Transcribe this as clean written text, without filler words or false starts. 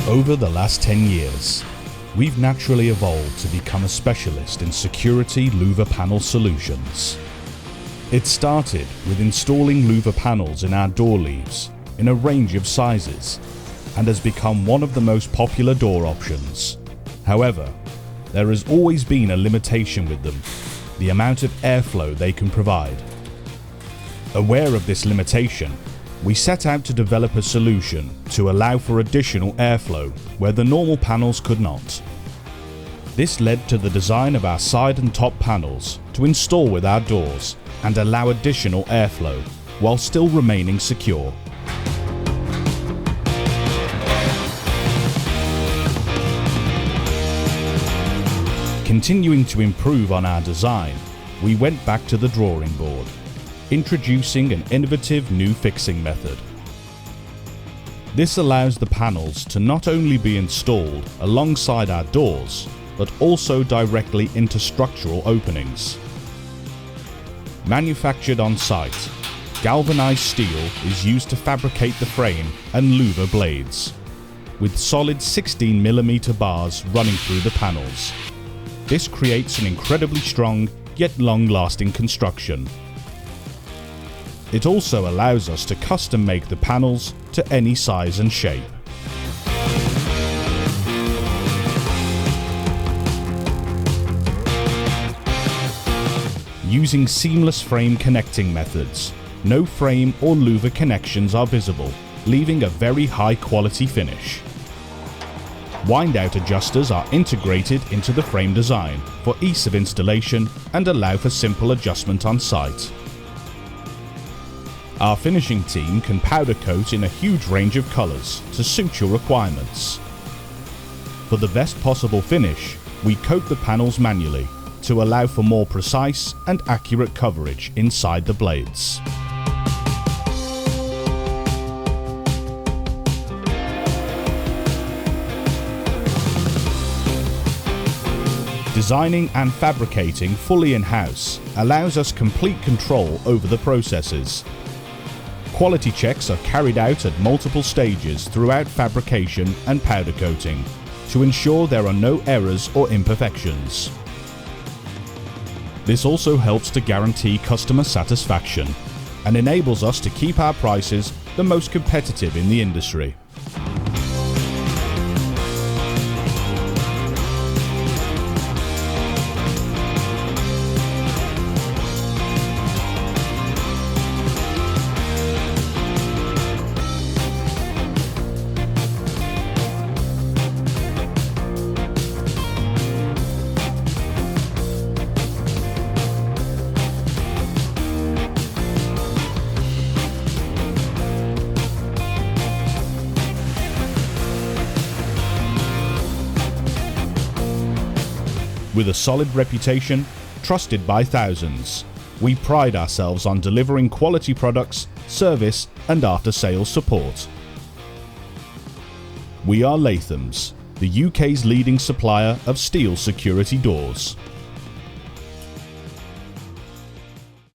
Over the last 10 years, we've naturally evolved to become a specialist in security louver panel solutions. It started with installing louver panels in our door leaves in a range of sizes and has become one of the most popular door options. However, there has always been a limitation with them, the amount of airflow they can provide. Aware of this limitation, we set out to develop a solution to allow for additional airflow where the normal panels could not. This led to the design of our side and top panels to install with our doors and allow additional airflow while still remaining secure. Continuing to improve on our design, we went back to the drawing board, introducing an innovative new fixing method. This allows the panels to not only be installed alongside our doors, but also directly into structural openings. Manufactured on site, galvanized steel is used to fabricate the frame and louver blades, with solid 16mm bars running through the panels. This creates an incredibly strong yet long-lasting construction. It also allows us to custom make the panels to any size and shape. Using seamless frame connecting methods, no frame or louver connections are visible, leaving a very high quality finish. Wind-out adjusters are integrated into the frame design for ease of installation and allow for simple adjustment on site. Our finishing team can powder coat in a huge range of colours to suit your requirements. For the best possible finish, we coat the panels manually to allow for more precise and accurate coverage inside the blades. Designing and fabricating fully in-house allows us complete control over the processes. Quality checks are carried out at multiple stages throughout fabrication and powder coating to ensure there are no errors or imperfections. This also helps to guarantee customer satisfaction and enables us to keep our prices the most competitive in the industry. With a solid reputation, trusted by thousands, we pride ourselves on delivering quality products, service and after-sales support. We are Latham'S, the UK's leading supplier of steel security doors.